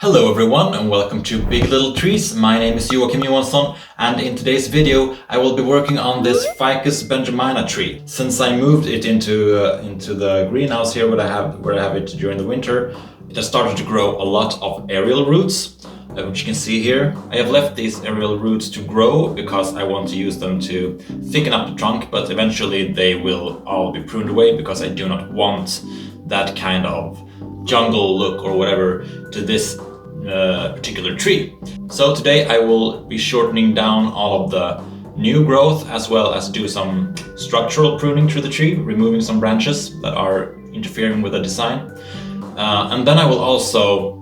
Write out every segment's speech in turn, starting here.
Hello everyone and welcome to Big Little Trees. My name is Joachim Johansson and in today's video I will be working on this Ficus Benjamina tree. Since I moved it into the greenhouse here where I have it during the winter, it has started to grow a lot of aerial roots, which you can see here. I have left these aerial roots to grow because I want to use them to thicken up the trunk, but eventually they will all be pruned away because I do not want that kind of jungle look or whatever to this particular tree. So today I will be shortening down all of the new growth as well as do some structural pruning through the tree, removing some branches that are interfering with the design. And then I will also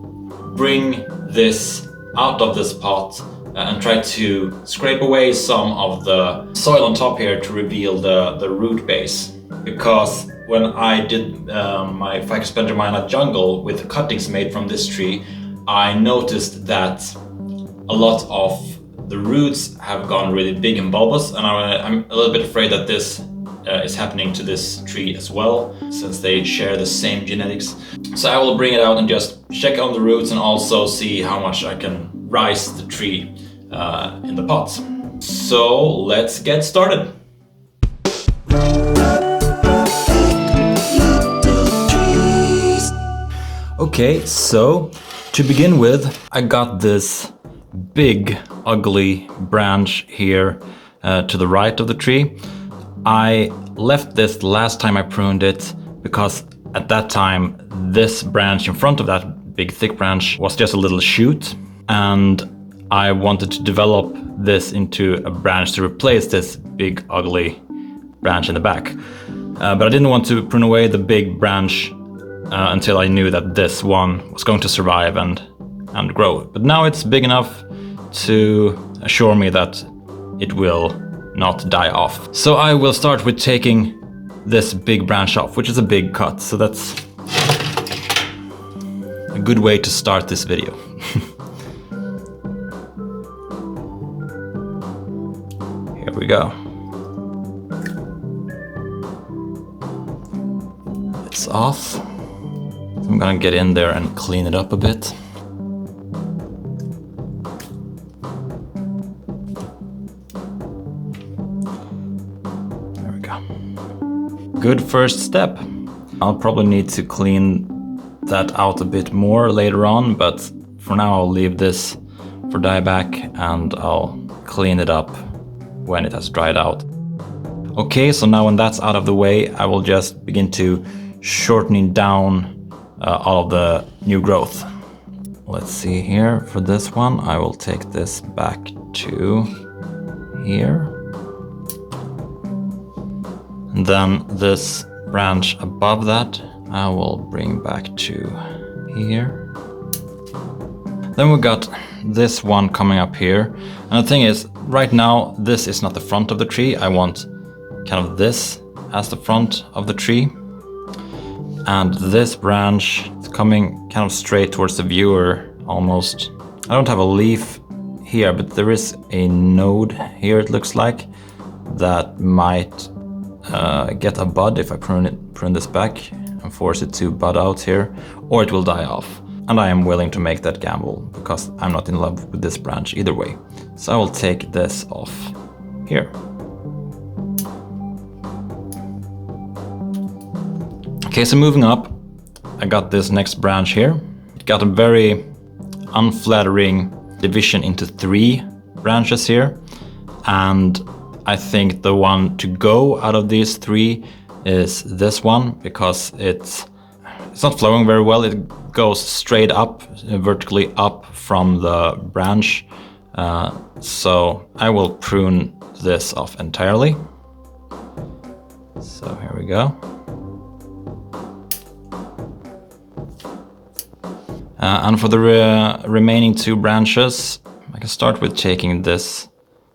bring this out of this pot and try to scrape away some of the soil on top here to reveal the root base. Because when I did my Ficus Benjamina jungle with cuttings made from this tree, I noticed that a lot of the roots have gone really big and bulbous, and I'm a little bit afraid that this is happening to this tree as well, since they share the same genetics. So I will bring it out and just check on the roots and also see how much I can rise the tree in the pot. So let's get started. Okay, so to begin with, I got this big, ugly branch here to the right of the tree. I left this the last time I pruned it because at that time, this branch in front of that big, thick branch was just a little shoot. And I wanted to develop this into a branch to replace this big, ugly branch in the back. But I didn't want to prune away the big branch until I knew that this one was going to survive and grow. But now it's big enough to assure me that it will not die off. So I will start with taking this big branch off, which is a big cut. So that's a good way to start this video. Here we go. It's off. I'm gonna get in there and clean it up a bit. There we go. Good first step. I'll probably need to clean that out a bit more later on, but for now I'll leave this for dieback and I'll clean it up when it has dried out. Okay, so now when that's out of the way, I will just begin to shortening down all of the new growth. Let's see here, for this one I will take this back to here. And then this branch above that I will bring back to here. Then we got this one coming up here. And the thing is, right now this is not the front of the tree. I want kind of this as the front of the tree. And this branch is coming kind of straight towards the viewer almost. I don't have a leaf here, but there is a node here, it looks like, that might get a bud if I prune this back and force it to bud out here, or it will die off. And I am willing to make that gamble because I'm not in love with this branch either way. So I will take this off here. Okay, so moving up, I got this next branch here. It got a very unflattering division into 3 branches here. And I think the one to go out of these 3 is this one because it's not flowing very well. It goes straight up, vertically up from the branch. So I will prune this off entirely. So here we go. And for the remaining 2 branches, I can start with taking this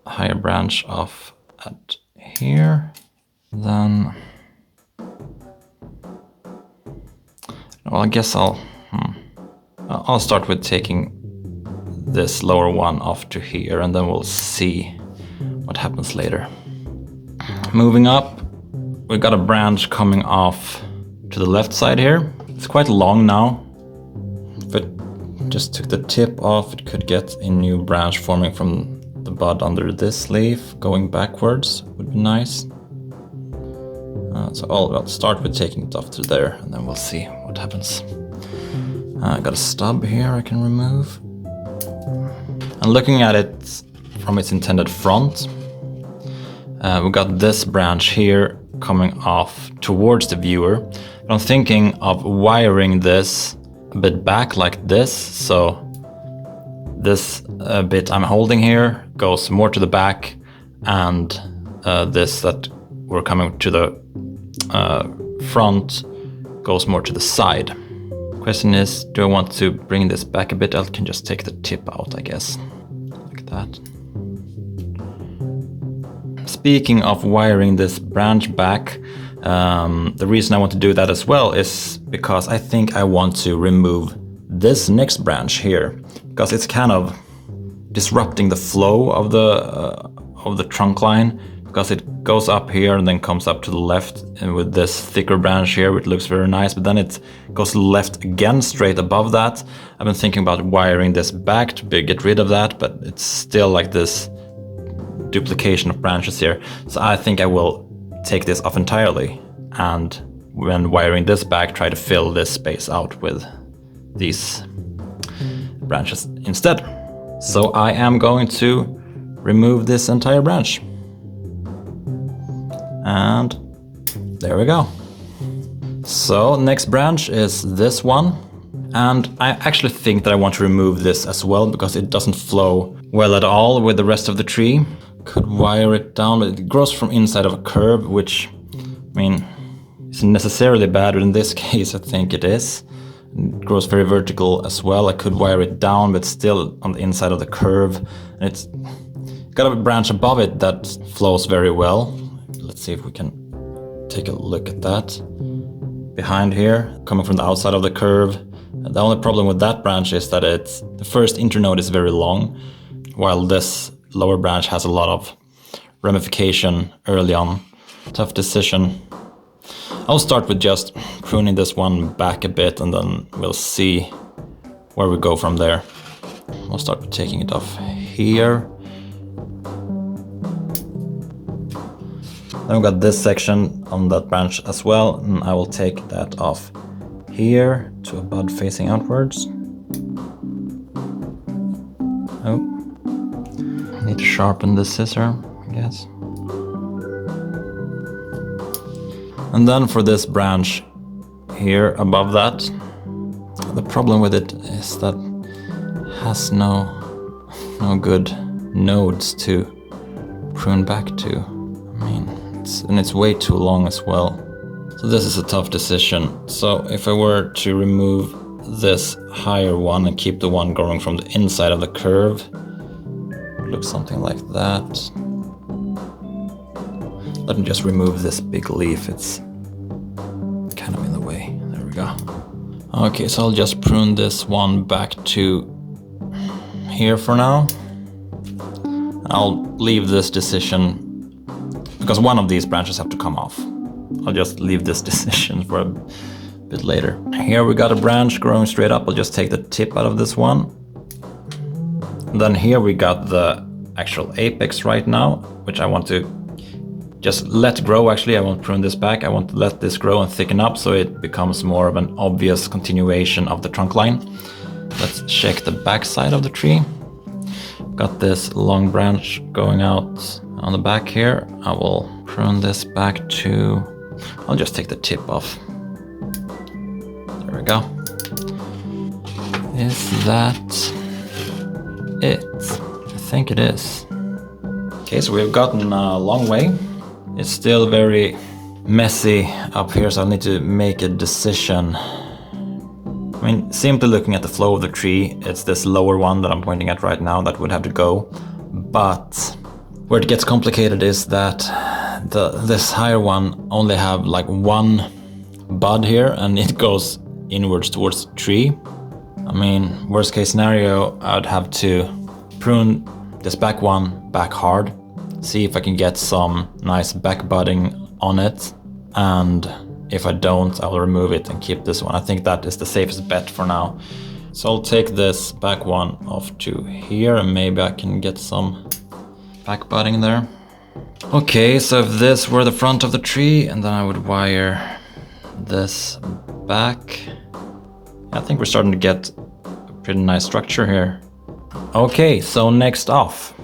higher branch off at here. Then, well, I guess I'll start with taking this lower one off to here, and then we'll see what happens later. Moving up, we've got a branch coming off to the left side here. It's quite long now. If I just took the tip off. It could get a new branch forming from the bud under this leaf. Going backwards would be nice. So I'll start with taking it off to there, and then we'll see what happens. I got a stub here I can remove. And looking at it from its intended front, we got this branch here coming off towards the viewer. But I'm thinking of wiring this a bit back like this, so this bit I'm holding here goes more to the back, and this that we're coming to the front goes more to the side. Question is, do I want to bring this back a bit? I can just take the tip out, I guess, like that. Speaking of wiring this branch back, the reason I want to do that as well is because I think I want to remove this next branch here, because it's kind of disrupting the flow of the trunk line, because it goes up here and then comes up to the left, and with this thicker branch here, which looks very nice, but then it goes to the left again straight above that. I've been thinking about wiring this back to get rid of that, but it's still like this duplication of branches here. So I think I will take this off entirely, and when wiring this back, try to fill this space out with these branches instead. So I am going to remove this entire branch. And there we go. So next branch is this one. And I actually think that I want to remove this as well, because it doesn't flow well at all with the rest of the tree. Could wire it down, but it grows from inside of a curve, which, I mean, isn't necessarily bad, but in this case I think it is. It grows very vertical as well. I could wire it down, but still on the inside of the curve. And it's got a branch above it that flows very well. Let's see if we can take a look at that. Behind here, coming from the outside of the curve. The only problem with that branch is that the first internode is very long, while this lower branch has a lot of ramification early on. Tough decision. I'll start with just pruning this one back a bit, and then we'll see where we go from there. I'll start with taking it off here. Then we've got this section on that branch as well, and I will take that off here to a bud facing outwards. Oh, I need to sharpen this scissor, I guess. And then for this branch here above that, the problem with it is that it has no good nodes to prune back to. I mean, it's way too long as well. So this is a tough decision. So if I were to remove this higher one and keep the one growing from the inside of the curve, it looks something like that. Let me just remove this big leaf, it's kind of in the way. There we go. Okay, so I'll just prune this one back to here for now. I'll leave this decision, because one of these branches have to come off. I'll just leave this decision for a bit later. Here we got a branch growing straight up. I'll just take the tip out of this one. And then here we got the actual apex right now, which I want to just let grow. Actually, I won't prune this back. I want to let this grow and thicken up so it becomes more of an obvious continuation of the trunk line. Let's check the back side of the tree. Got this long branch going out on the back here. I will prune this back to... I'll just take the tip off. There we go. Is that it? I think it is. Okay, so we've gotten a long way. It's still very messy up here, so I'll need to make a decision. I mean, simply looking at the flow of the tree, it's this lower one that I'm pointing at right now that would have to go. But where it gets complicated is that this higher one only have like one bud here, and it goes inwards towards the tree. I mean, worst case scenario, I'd have to prune this back one back hard, see if I can get some nice back budding on it, and if I don't, I will remove it and keep this one. I think that is the safest bet for now. So I'll take this back one off to here and maybe I can get some back budding there. Okay, so if this were the front of the tree and then I would wire this back. I think we're starting to get a pretty nice structure here. Okay, so next off.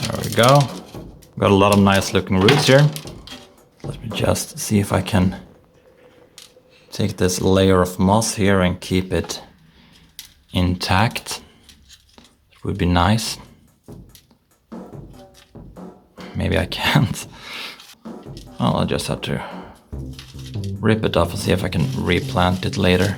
There we go. Got a lot of nice looking roots here. Let me just see if I can take this layer of moss here and keep it intact. It would be nice. Maybe I can't. Well, I'll just have to rip it off and see if I can replant it later.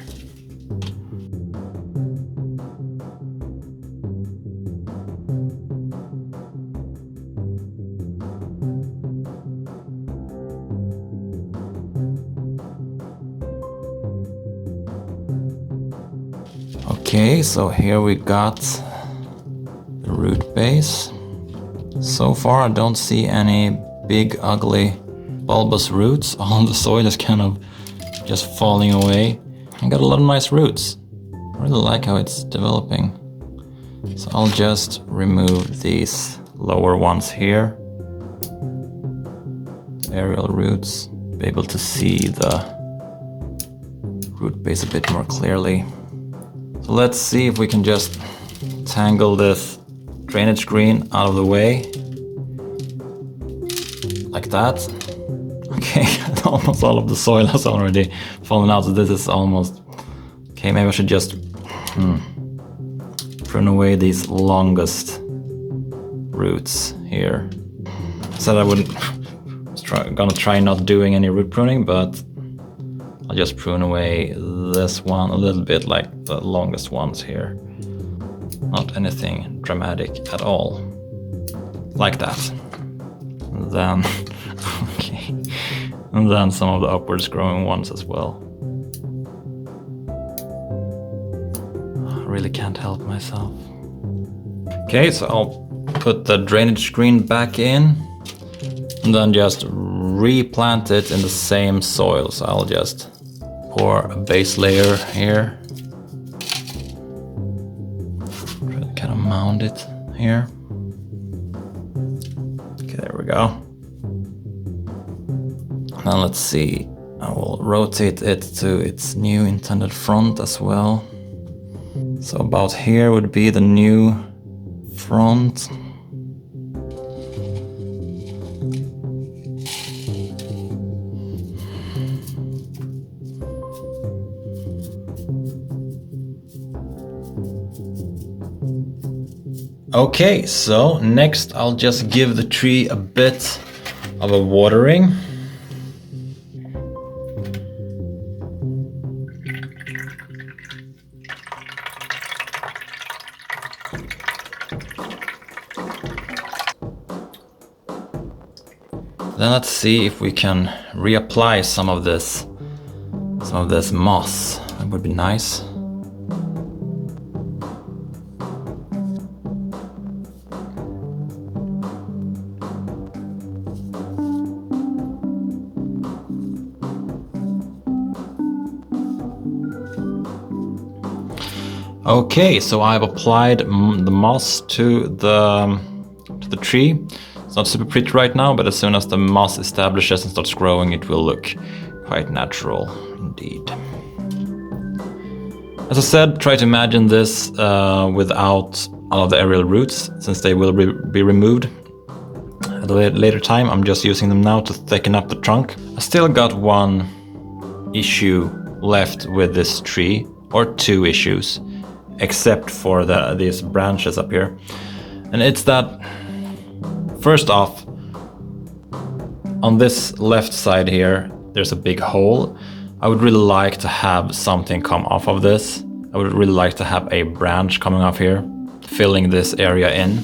Okay, so here we got the root base. So far I don't see any big ugly bulbous roots. All the soil is kind of just falling away. I got a lot of nice roots. I really like how it's developing. So I'll just remove these lower ones here. Aerial roots. Be able to see the root base a bit more clearly. So let's see if we can just tangle this drainage screen out of the way. Like that. Okay, almost all of the soil has already fallen out, so this is almost... Okay, maybe I should just prune away these longest roots here. I said I wouldn't... gonna try not doing any root pruning, but I'll just prune away this one a little bit, like the longest ones here. Not anything dramatic at all. Like that. And then, okay. And then some of the upwards growing ones as well. I really can't help myself. Okay, so I'll put the drainage screen back in and then just replant it in the same soil. So I'll just pour a base layer here. Try to kind of mound it here. Okay, there we go. Now let's see. I will rotate it to its new intended front as well. So about here would be the new front. Okay, so next I'll just give the tree a bit of a watering. Then let's see if we can reapply some of this moss. That would be nice. Okay, so I've applied the moss to the tree. It's not super pretty right now, but as soon as the moss establishes and starts growing, it will look quite natural indeed. As I said, try to imagine this without all of the aerial roots, since they will be removed at a later time. I'm just using them now to thicken up the trunk. I still got one issue left with this tree, or two issues, except for these branches up here. And it's that, first off, on this left side here, there's a big hole. I would really like to have something come off of this. I would really like to have a branch coming off here, filling this area in.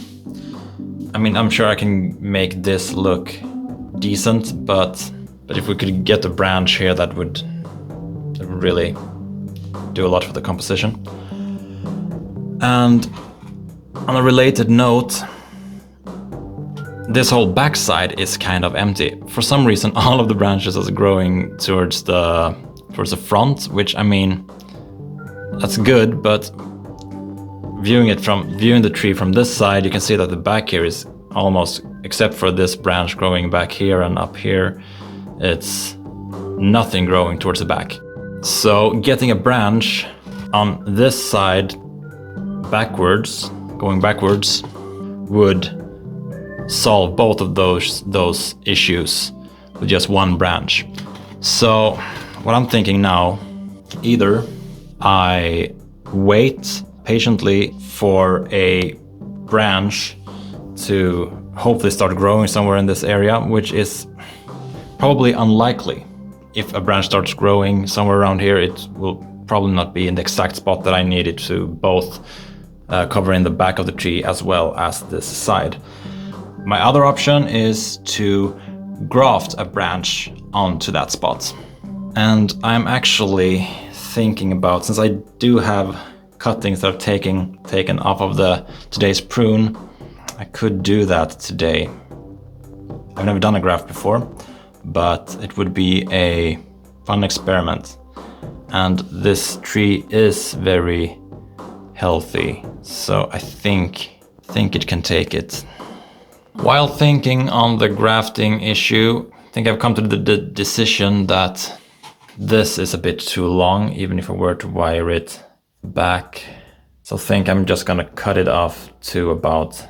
I mean, I'm sure I can make this look decent, but if we could get a branch here, that would really do a lot for the composition. And on a related note, this whole backside is kind of empty. For some reason, all of the branches are growing towards the towards the front, which, I mean, that's good, but viewing the tree from this side, you can see that the back here is almost, except for this branch growing back here and up here, it's nothing growing towards the back. So getting a branch on this side going backwards, would solve both of those issues with just one branch. So what I'm thinking now, either I wait patiently for a branch to hopefully start growing somewhere in this area, which is probably unlikely. If a branch starts growing somewhere around here, it will probably not be in the exact spot that I need it to both cover in the back of the tree as well as this side. My other option is to graft a branch onto that spot. And I'm actually thinking about, since I do have cuttings that are taken off of today's prune, I could do that today. I've never done a graft before, but it would be a fun experiment. And this tree is very healthy, so I think it can take it. While thinking on the grafting issue, I think I've come to the decision that this is a bit too long, even if I were to wire it back. So I think I'm just gonna cut it off to about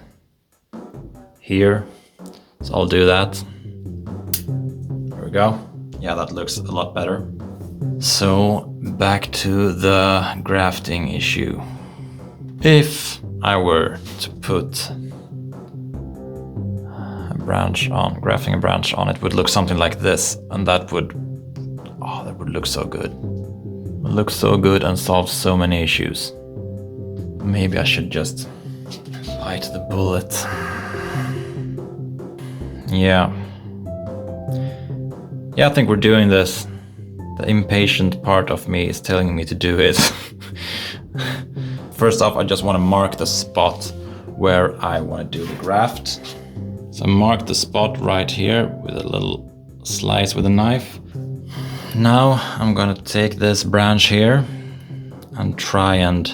here. So I'll do that. There we go. Yeah, that looks a lot better. So back to the grafting issue. If I were to put grafting a branch on, it would look something like this, and that would look so good. It would look so good and solve so many issues. Maybe I should just bite the bullet. Yeah, I think we're doing this. The impatient part of me is telling me to do it. First off, I just want to mark the spot where I want to do the graft. So mark the spot right here with a little slice with a knife. Now I'm gonna take this branch here and try and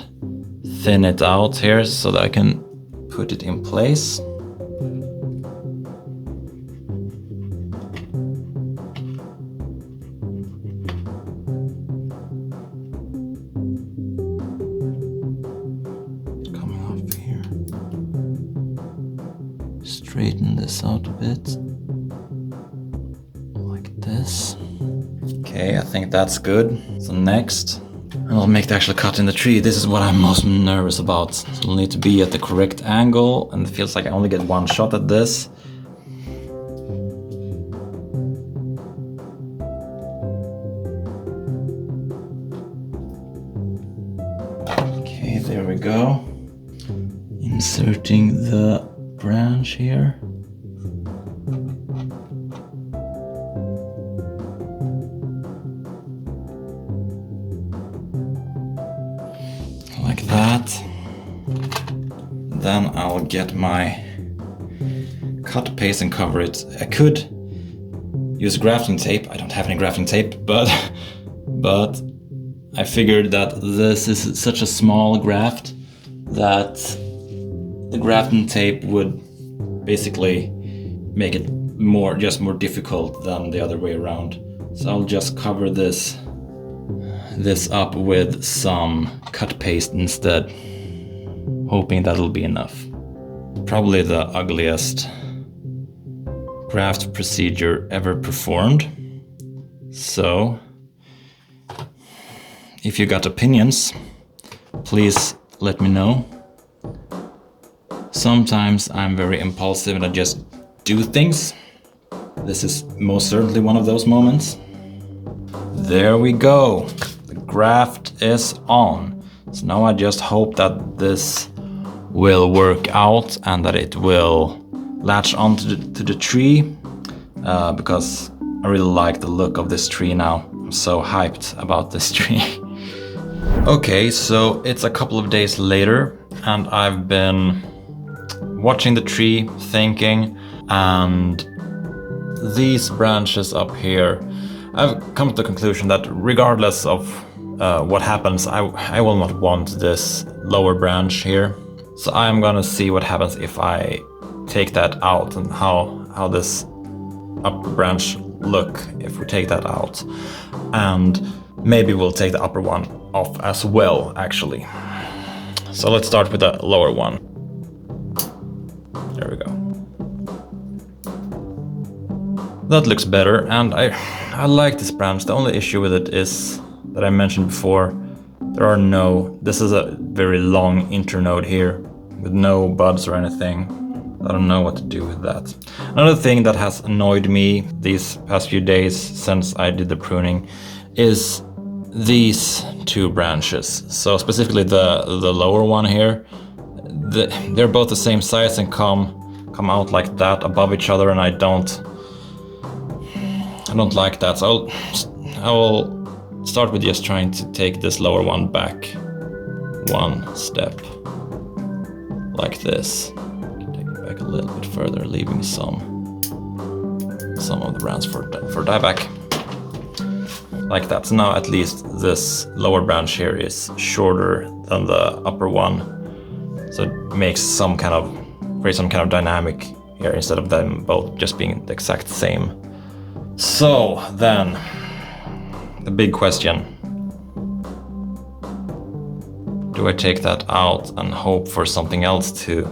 thin it out here so that I can put it in place. Coming off here. Straighten this out a bit, like this. Okay, I think that's good. So next, I'll make the actual cut in the tree. This is what I'm most nervous about. So it'll need to be at the correct angle, and it feels like I only get one shot at this. Okay, there we go. Inserting the branch here. Like that. Then I'll get my cut paste and cover it. I could use grafting tape. I don't have any grafting tape, but I figured that this is such a small graft that the grafting tape would basically make it more difficult than the other way around. So I'll just cover this up with some cut paste instead, hoping that'll be enough. Probably the ugliest graft procedure ever performed. So if you got opinions, please let me know. Sometimes I'm very impulsive and I just do things. This is most certainly one of those moments. There we go. The graft is on. So now I just hope that this will work out and that it will latch onto the tree, because I really like the look of this tree now. I'm so hyped about this tree. Okay, so it's a couple of days later and I've been watching the tree, thinking, and these branches up here, I've come to the conclusion that regardless of what happens, I will not want this lower branch here. So I'm gonna see what happens if I take that out and how this upper branch look if we take that out. And maybe we'll take the upper one off as well, actually. So let's start with the lower one. There we go. That looks better, and I like this branch. The only issue with it is that I mentioned before, this is a very long internode here with no buds or anything. I don't know what to do with that. Another thing that has annoyed me these past few days since I did the pruning is these two branches. So specifically the lower one here, they're both the same size and come out like that above each other, and I don't like that. So I will start with just trying to take this lower one back one step like this. Take it back a little bit further, leaving some of the branch for dieback. Like that. So now at least this lower branch here is shorter than the upper one. So it makes creates some kind of dynamic here instead of them both just being the exact same. So then, the big question. Do I take that out and hope for something else to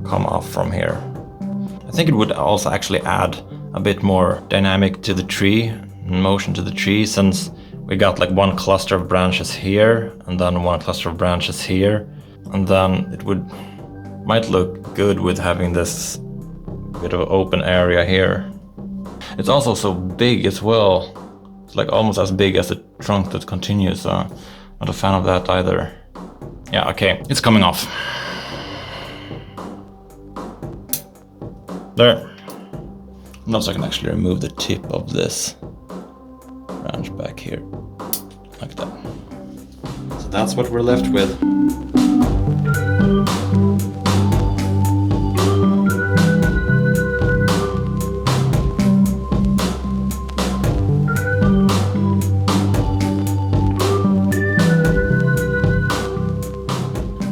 come off from here? I think it would also actually add a bit more dynamic to the tree, motion to the tree, since we got like one cluster of branches here and then one cluster of branches here, and then it might look good with having this bit of open area here. It's also so big as well. It's like almost as big as the trunk that continues. Not a fan of that either. Yeah, okay, it's coming off. There. Now so I can actually remove the tip of this branch back here, like that. So that's what we're left with.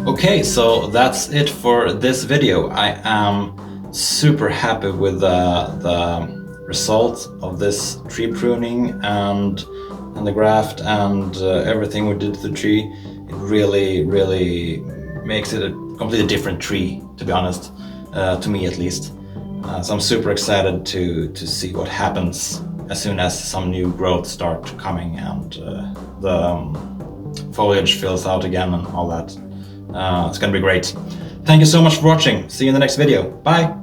Okay, so that's it for this video. I am super happy with the result of this tree pruning and the graft and everything we did to the tree. It really makes it a completely different tree, to be honest, to me at least. So I'm super excited to see what happens as soon as some new growth start coming and the foliage fills out again and all that. It's gonna be great. Thank you so much for watching. See you in the next video. Bye!